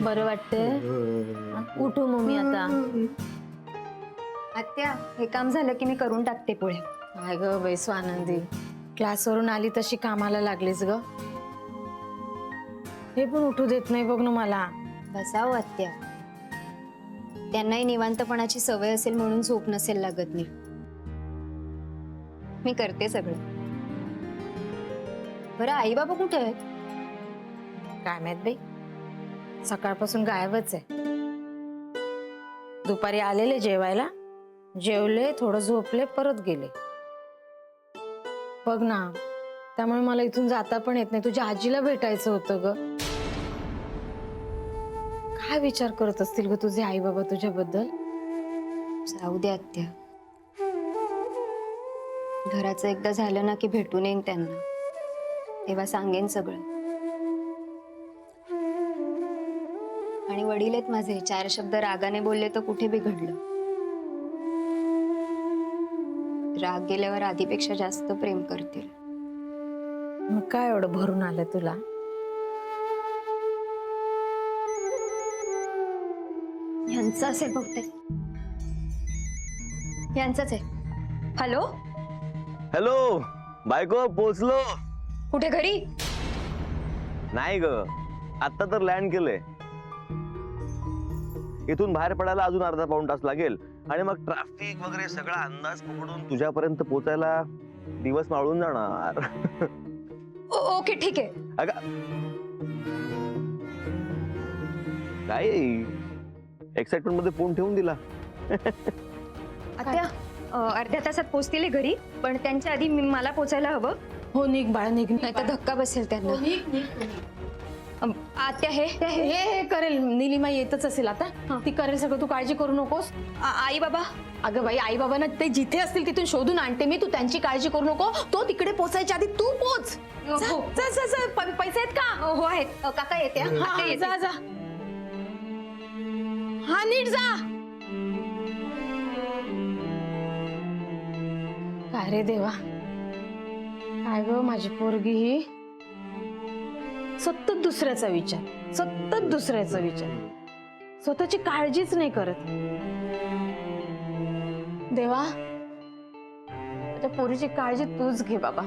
बरं वाटतंय? उठू मग मी आता. आत्या, हे काम झालं की मी करून टाकते पोळ्या. काय ग बाई स्वानंदी, क्लासवरून आली तशी कामाला लागलीस ग. हे पण उठू देत नाही बघ ना मला. बसाव आत्या, त्यांनाही निवांतपणाची सवय असेल म्हणून झोप नसेल लागत नाही. मी करते सगळं. बरं, आई बाबा कुठे आहेत? काय माहित बाई, सकाळपासून गायबच आहे. दुपारी आलेले जेवायला, जेवले, थोडं झोपले, परत गेले. बघ ना, त्यामुळे मला इथून जाता पण येत नाही. तुझ्या आजीला भेटायचं होतं ग. काय विचार करत असतील ग तुझे आई बाबा तुझ्याबद्दल? जाऊ दे आत्या, घराचं एकदा झालं ना की भेटून येईन त्यांना, तेव्हा सांगेन सगळं. आणि वडील आहेत माझे, 4 शब्द रागाने बोलले तर कुठे बिघडलं. राग गेल्यावर आधीपेक्षा जास्त प्रेम करतील. मग काय एवढं भरून आलं तुला? यांचं असेल बहुतेक. यांचंच आहे. हॅलो, हॅलो बायको, पोचलो. कुठे? घरी? नाही ग, आता तर लँड केलंय. इथून बाहेर पडायला अजून अर्धा पाऊण तास लागेल आणि मग ट्रॅफिक वगैरे सगळा अंदाज पकडून तुझ्यापर्यंत पोचायला दिवस मावळून जाणार. ओके, ठीक आहे. अगं काय एक्साइटमेंट मध्ये फोन ठेवून दिला. आत्या, अर्ध्या तासात पोहोचतील घरी, पण त्यांच्या आधी मला पोचायला हवं. हो, निघ बाळा, निघ. नाही तर धक्का बसेल त्यांना. आत्या, हे करेल, निलिमा येतच असेल आता. ती करेल सगळं, तू काळजी करू नकोस. आई बाबा? अगं बाई, आई बाबांना ते जिथे असतील तिथून शोधून आणते मी. तू त्यांची काळजी करू नको. तो तिकडे पोचायच्या आधी तू पोच. पैसे आहेत का? हो आहेत. काका येते. हा, जा जा. हा, नीट जा. काय रे देवा, काय ग माझी पोरगी ही सतत दुसऱ्याचा विचार, सतत दुसऱ्याचा विचार, स्वतःची काळजीच नाही करत. देवा, त्या पोरीची काळजी तूच घे बाबा.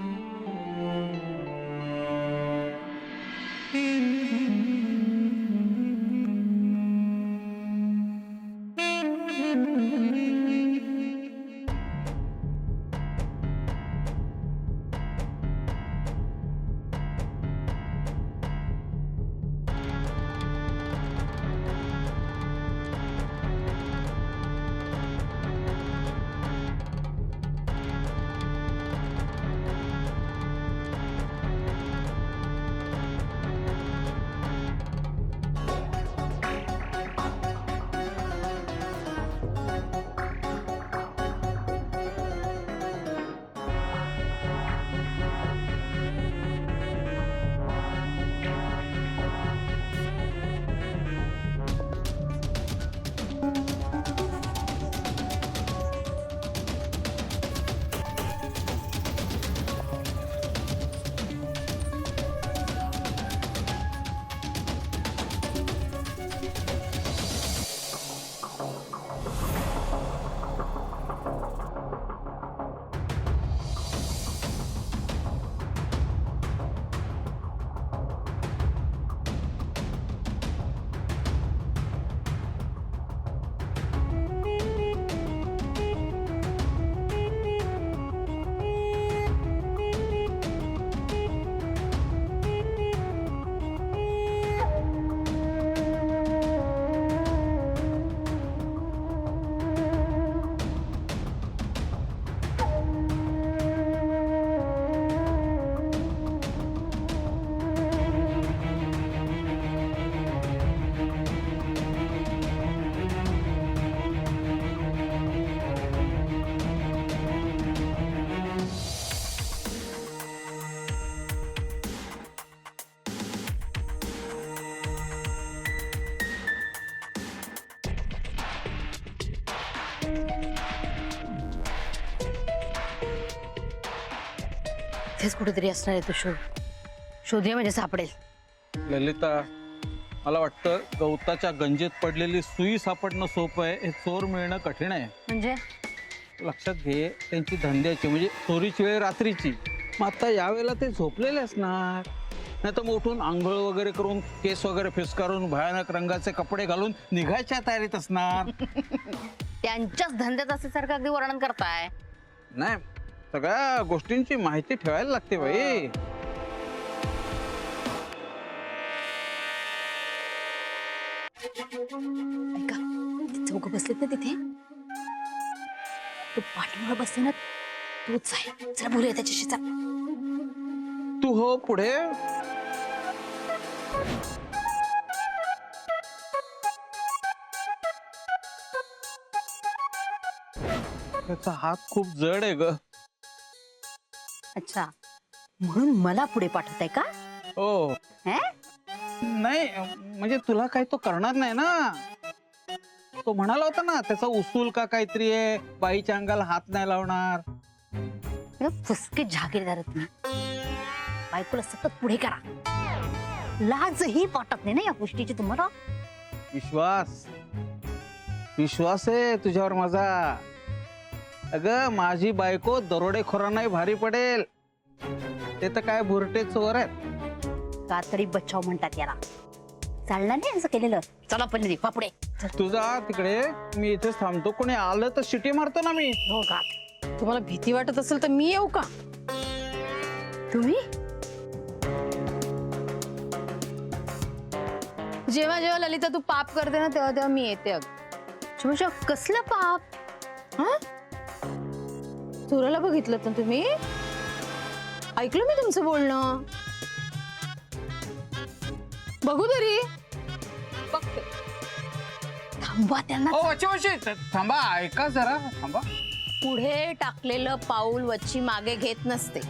इथेच कुठेतरी असणार आहे तो शोध. शोधूया म्हणजे सापडेल. ललिता, मला वाटतं गवताच्या गंजेत पडलेली सुई सापडणं सोपं आहे, हे चोर मिळणं कठीण आहे. म्हणजे लक्षात घे, त्यांची धंद्याची म्हणजे चोरीची वेळ रात्रीची. मग आता यावेळेला ते झोपलेले असणार, नाही तर मग उठून आंघोळ वगैरे करून केस वगैरे फिसकारून भयानक रंगाचे कपडे घालून निघायच्या तयारीत असणार. त्यांच्याच धंद्यात असल्यासारखं अगदी वर्णन करताय. नाही, सगळ्या गोष्टींची माहिती ठेवायला लागते बाई. ऐका, ते चौघ बसलेत ना तिथे, तो पाठीमागे बसले ना, तोच आहे. जरा बोलूया त्याच्याशी. चल. तू हो पुढे. त्याचा हात खूप जड आहे ग. अच्छा, म्हणून मला पुढे पाठवताय का? हो. हे? नाही म्हणजे तुला काही तो करणार नाही ना. तो म्हणाला होता ना त्याचा उसूल का काहीतरी आहे, बाईच्या अंगाला हात नाही लावणार. फुसके जागीरदार तुम्ही. बायकोला सतत पुढे करा. लाजही वाटत नाही ना या गोष्टीची तुम्हाला. विश्वास विश्वास आहे तुझ्यावर माझा. अगं माझी बायको दरोडेखोरांनाही भारी पडेल. ते तर काय भुरटे चोर आहेत. कातडी बचाव म्हणतात याला. चालणार नाही असं केलेलं. चला पल्लवी पुढे. तुझा तिकडे, मी इथेच थांबतो. कोणी आलं तर शिटी मारतो ना मी. हो का? तुम्हाला भीती वाटत असेल तर मी येऊ का? तुम्ही जेव्हा जेव्हा ललिता तू पाप करते ना तेव्हा तेव्हा मी येते. अग कसलं पाप? हा, चोराला बघितलं तर तुम्ही? ऐकलं मी तुमचं बोलणं. बघू तरी. बघते. थांबवा त्यांना. ओ वच्ची थांबा, ऐका जरा थांबा. पुढे टाकलेलं पाऊल वच्ची मागे घेत नसते.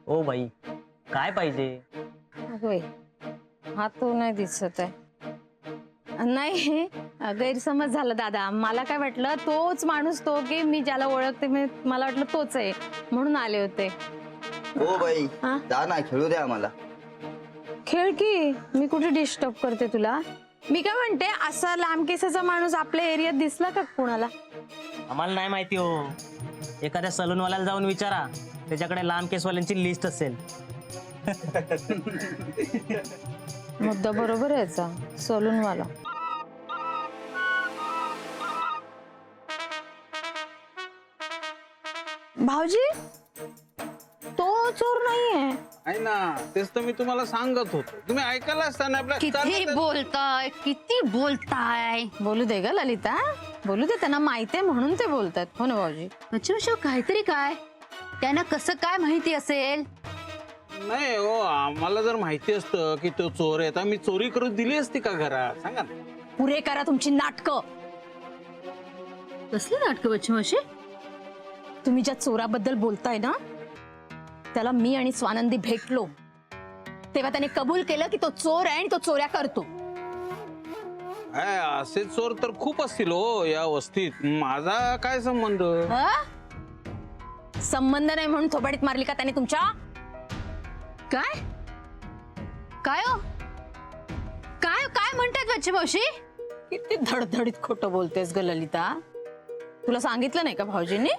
ओ बाई, काय पाहिजे? होय, हा तो नाही दिसत आहे. नाही, गैरसमज झाला दादा. मला काय वाटलं तोच माणूस तो, की मी ज्याला ओळखते मला वाटलं तोच आहे म्हणून आले होते. हो बाई, हा? जा ना, खेळू द्या आम्हाला. खेळ की, मी कुठे डिस्टर्ब करते तुला? मी काय म्हणते, असा लांब केसाचा माणूस आपल्या एरियात दिसला का कुणाला? आम्हाला नाही माहिती हो. एखाद्या सलूनवाल्याला जाऊन विचारा, त्याच्याकडे लांब केसवाल्यांची लिस्ट असेल. मुद्दा बरोबर आहे याचा. सलूनवाला. भाऊजी, तो चोर नाहीये. आहे ना, तेच तर मी तुम्हाला सांगत होतो. तुम्ही ऐकायला असताना आपल्या किती बोलताय, किती बोलताय. बोलू दे ग ललिता, बोलू दे. त्यांना माहिती आहे म्हणून ते बोलतात. हो ना भाऊजी? अच्छा, काहीतरी काय त्यांना कसं काय माहिती असेल? नाही हो, आम्हाला जर माहिती असतं की तो चोर आहे तर मी चोरी करून दिली असती का घरात? सांगा ना. पुरे करा तुमची नाटकं. कसली नाटकं बच्ची मावशी? तुम्ही ज्या चोराबद्दल बोलताय ना, त्याला मी आणि स्वानंदी भेटलो तेव्हा त्याने कबूल केलं की तो चोर आहे आणि तो चोऱ्या करतो. असे चोर तर खूप असतील हो या वस्तीत. माझा काय संबंध? संबंध नाही म्हणून थोबाडीत मारली का त्याने तुमच्या? काय काय हो? काय काय म्हणतात बच्ची मावशी? किती धडधडीत खोटं बोलतेस ग ललिता. तुला सांगितलं नाही का भाऊजींनी?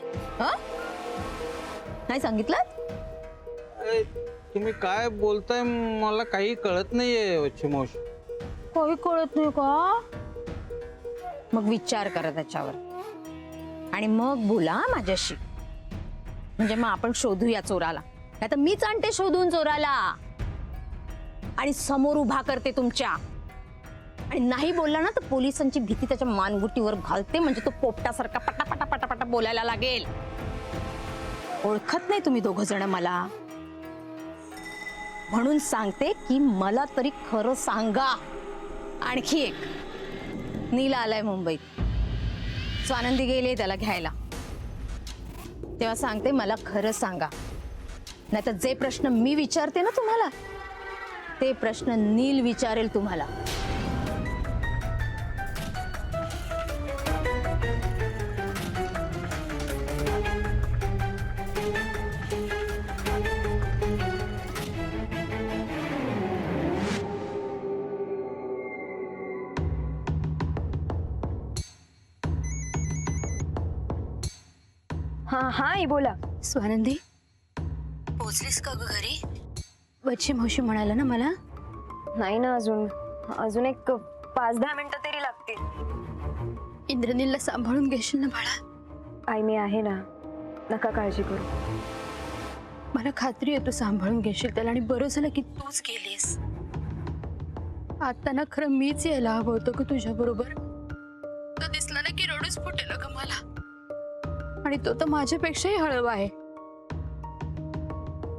नाही सांगितलं? तुम्ही काय बोलताय मला काही कळत नाहीये वच्ची मावशी. काही कळत नाही का? मग विचार करा त्याच्यावर आणि मग बोला माझ्याशी. म्हणजे मग आपण शोधूया चोराला. नाही तर मीच आणते शोधून चोराला आणि समोर उभा करते तुमच्या. आणि नाही बोलला ना तर पोलिसांची भीती त्याच्या मानगुटीवर घालते. म्हणजे तो पोपटासारखा पटापटा पटापटा बोलायला लागेल. ओळखत नाही तुम्ही दोघं जण मला, म्हणून सांगते की मला तरी खरं सांगा. आणखी एक, नीला आलाय मुंबईत. स्वानंदी गेले त्याला घ्यायला. तेव्हा सांगते मला खरं सांगा. नाहीतर जे प्रश्न मी विचारते ना तुम्हाला, ते प्रश्न नील विचारेल तुम्हाला. हा हा आई बोला. स्वानंदी पोचलीस का ग घरी? बच्ची मावशी म्हणाला ना मला. नाही ना, अजून एक 5-10 मिनिटं तरी लागतील. इंद्रनीलला सांभाळून घेशील ना बाळा? आई मी आहे ना, नका काळजी करू. मला खात्री आहे तू सांभाळून घेशील त्याला, आणि बरं झालं की तूच गेलीस. आता ना खरं मीच यायला हवं होतं का तुझ्या बरोबर. तो दिसला ना की रडूच फुटेल का मला, आणि तो तर माझ्यापेक्षाही हळवा आहे.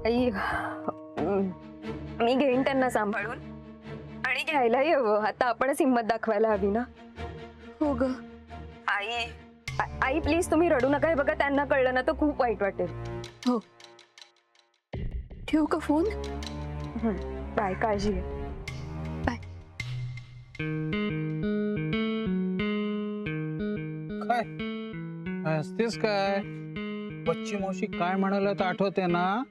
आई मी घेईन त्यांना सांभाळून, आणि घ्यायलाही हवं. आता आपणच हिंमत दाखवायला हवी ना. हो ग. आई प्लीज तुम्ही रडू नका. हे बघा, त्यांना कळलं ना तर खूप वाईट वाटेल. हो, ठेवू का फोन? बाय, काळजी घे. बाय. काय हसतेस काय? बच्ची मावशी काय म्हणाला तर आठवते ना?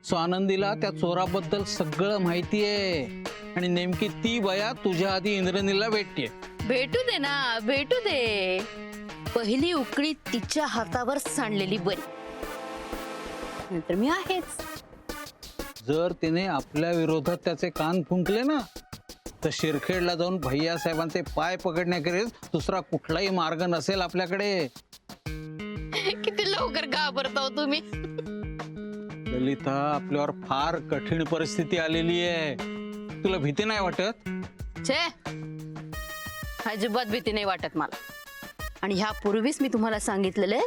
स्वानंदीला त्या चोराबद्दल सगळं माहिती आहे, आणि नेमकी ती बया तुझ्या आधी इंद्रनीलला भेटते. भेटू दे ना, भेटू दे. पहिली उकळी तिच्या हातावर सांडलेली बरी, नंतर मी आहेच. जर तिने आपल्या विरोधात त्याचे कान फुंकले ना, तर शिरखेडला जाऊन भैया साहेबांचे पाय पकडण्याकरिता दुसरा कुठलाही मार्ग नसेल आपल्याकडे. किती लवकर घाबरता तुम्ही. ललिता, आपल्यावर फार कठीण परिस्थिती आलेली आहे. तुला भीती नाही वाटत? छे, अजिबात भीती नाही वाटत मला. आणि ह्या पूर्वीच मी तुम्हाला सांगितलेलं आहे,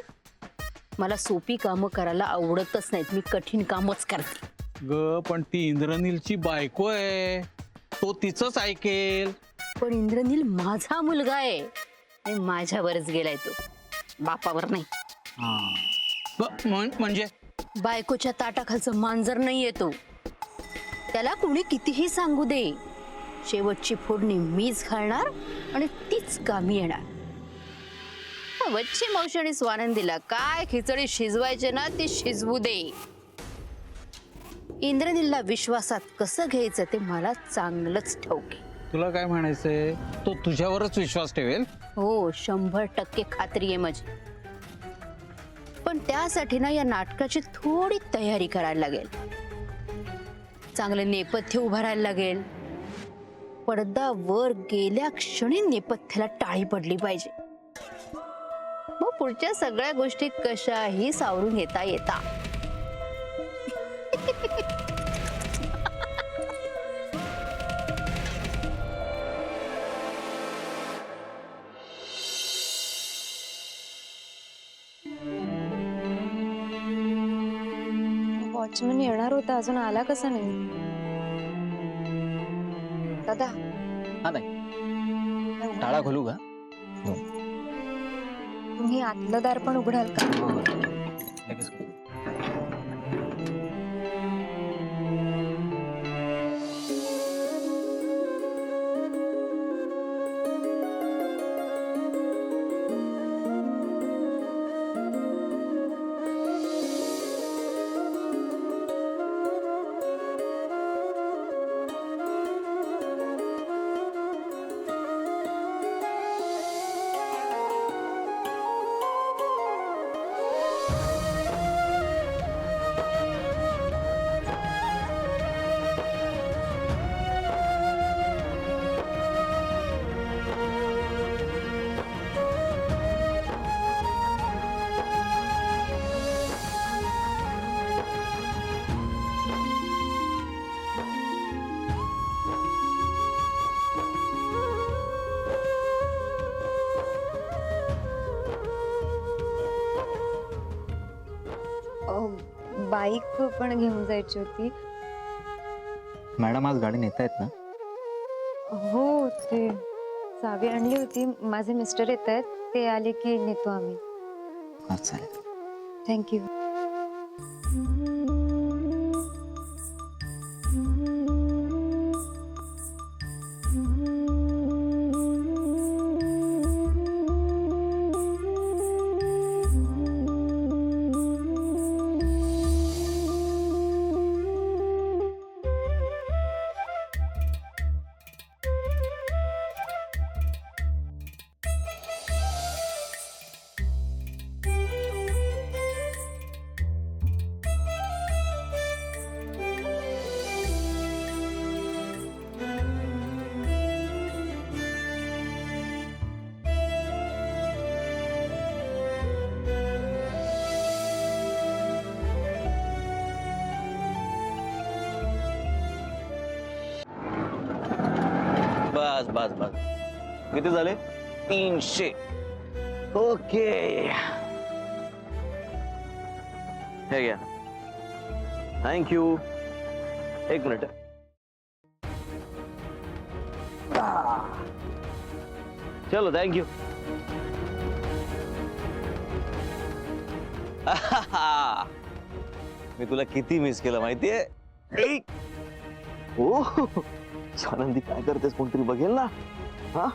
मला सोपी कामं करायला आवडतच नाहीत. मी कठीण कामच करते. ग, पण ती इंद्रनीलची बायको आहे, तो तिचंच ऐकेल. पण इंद्रनील माझा मुलगा आहे, आणि माझ्यावरच गेलाय तो, बापावर नाही. म्हणजे बायकोच्या ताटाखालचं मांजर नाहीये तो. त्याला कोणी कितीही सांगू दे, शेवटची फोडणी मीच घालणार आणि तीच कामी येणार. वच्ची मावशी आणि स्वानंदीला काय खिचडी शिजवायचे ना ती शिजवू दे. इंद्रनीलला विश्वासात कसं घ्यायचं ते मला चांगलंच ठाऊक. तुला काय म्हणायचंय? तो तुझ्यावरच विश्वास ठेवेल? हो, 100% खात्री आहे माझी. पण त्यासाठी ना या नाटकाची थोडी तयारी करायला लागेल. चांगलं नेपथ्य उभारायला लागेल. पडदा वर गेल्या क्षणी नेपथ्याला टाळी पडली पाहिजे. मग पुढच्या सगळ्या गोष्टी कशाही सावरून घेता येता. वॉचमन येणार होता, अजून आला कसा नाही? दादा, हा नाही, टाळा खोलू का? तुम्ही आतलं दार पण उघडाल का? लगेच खोलू. बाईक पण घेऊन जायची होती. मॅडम आज गाडी नेतायत ना? हो, ते चावी आणली होती. माझे मिस्टर येत आहेत, ते आले की नेतो आम्ही. हा चालेल. थँक्यू. बस बस. किती झाले? 300. ओके. हे घ्या. थँक्यू. एक मिनिट. चलो थँक्यू. मी तुला किती मिस केलं माहितीये. हो आनंदी काय करतेस कोणतरी बघेल ना. हा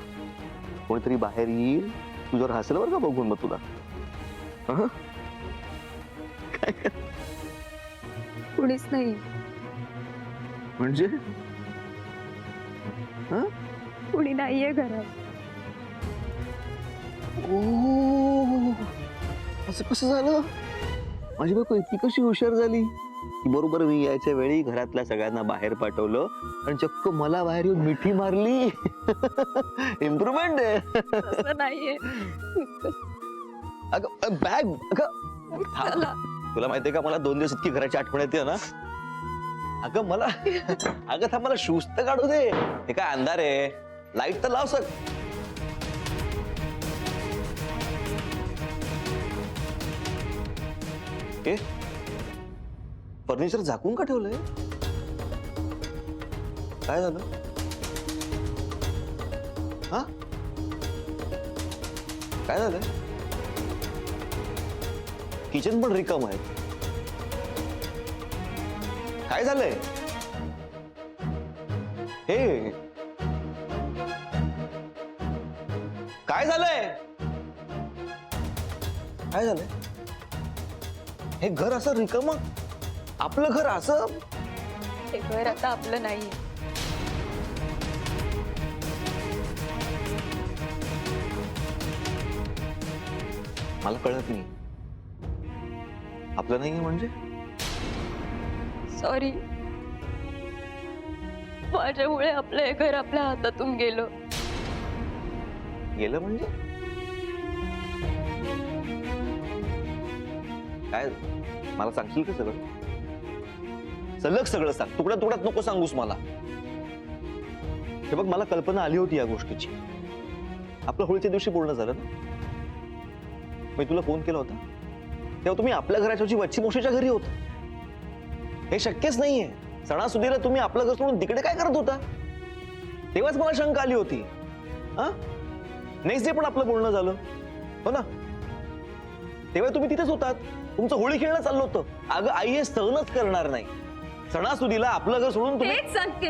कोणतरी बाहेर येईल तुझ्यावर हसलं बरं का बघून मग तुला. हा? कुणीच नाही. म्हणजे हा? कुणी नाहीये घरात. ओ, असं कसं झालं? माझी बायको इतकी कशी हुशार झाली की बरोबर मी यायच्या वेळी घरातल्या सगळ्यांना बाहेर पाठवलं आणि चक्क मला बाहेर येऊन मिठी मारली. इम्प्रुव्हमेंट आहे. नाहीये. अगं बॅग. तुला माहितीये का मला 2 दिवस इतकी घराची आठवण येते ना. अगं मला थांब मला शूज तर काढू दे. हे काय अंधार आहे. लाईट तर लाव सर. फर्निचर झाकून का ठेवलंय? काय झालं? हा काय झालं? किचन पण रिकाम आहे. काय झालंय? हे काय झालंय? काय झालंय? हे घर असं रिकाम. आपलं घर असं. हे घर आता आपलं नाहीये. मला कळत नाही. आपलं नाहीये म्हणजे? सॉरी. माझ्यामुळे आपलं हे घर आपल्या हातातून गेलं. गेलं म्हणजे काय? मला सांगशील का सगळं? सलग सगळं सांग. तुकड्या तुकड्यात नको सांगूस मला. हे बघ मला कल्पना आली होती या गोष्टीची. आपलं होळीच्या दिवशी बोलणं झालं ना. मी तुला फोन केला होता तेव्हा तुम्ही आपल्या घराच्या वच्ची मोशीच्या घरी होता. हे शक्यच नाहीये. सणासुदीला तुम्ही आपलं घर सोडून तिकडे काय करत होता? तेव्हाच मला शंका आली होती. हा नेक्स्ट डे पण आपलं बोलणं झालं हो ना. तेव्हा तुम्ही तिथेच होतात. तुमचं होळी खेळणं चाललं होतं. अगं आई हे सहनच करणार नाही. सणासुदीला आपलं घर सोडून तुम्ही. तेच सांगते.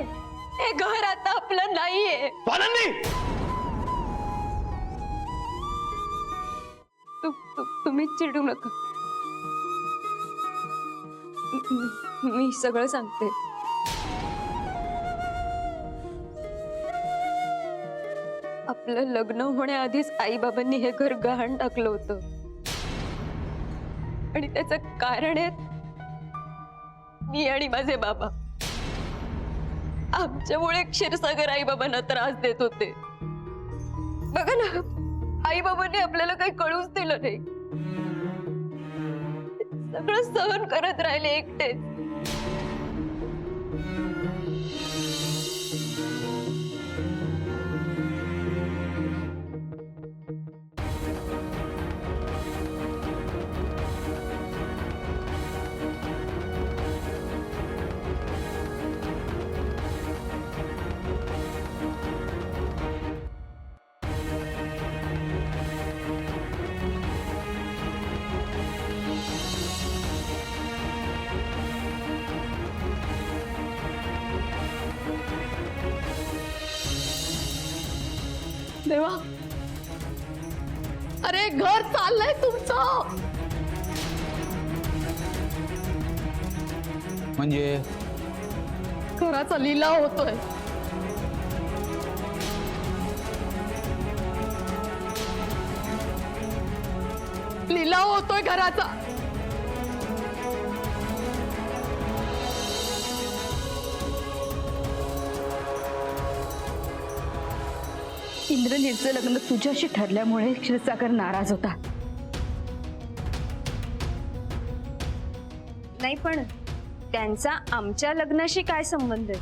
हे घर आता आपलं नाहीये. आनंदी तुम्ही चिडू नका. मी सगळं सांगते. आपलं लग्न होण्याआधीच आई बाबांनी हे घर गहाण टाकलं होतं आणि त्याचं कारण आहे मी आणि माझे बाबा. आमच्यामुळे क्षीरसागर आई बाबांना त्रास देत होते. बघा ना आई बाबांनी आपल्याला काही कळूच दिलं नाही. सगळं सहन करत राहिले एकटे. देवा, अरे घर चाललंय तुमचं. म्हणजे घराचा लिलाव होतोय. लिलाव होतोय घराचा. इंद्रनीलचं लग्न तुझ्याशी ठरल्यामुळे क्षीरसागर नाराज होता. नाही पण त्यांचा आमच्या लग्नाशी काय संबंध आहे?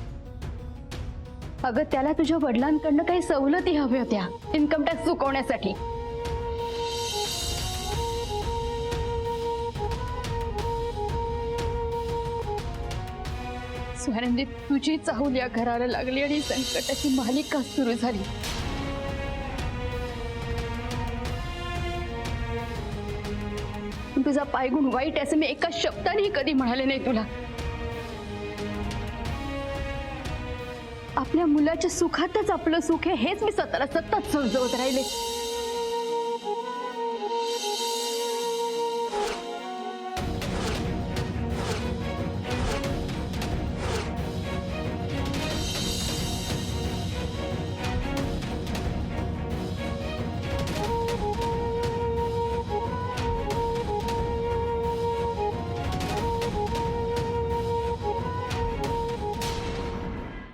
अगं त्याला तुझ्या वडिलांकडनं काही सवलती हव्या होत्या इन्कम टॅक्स चुकवण्यासाठी. स्वानंदी, तुझी चाहूल या घराला लागली आणि संकटाची मालिका सुरू झाली. तुझा पायगुण वाईट असं मी एका शब्दानेही कधी म्हणाले नाही तुला. आपल्या मुलाच्या सुखातच आपलं सुख आहे हेच मी स्वतःला सतत समजवत राहिले.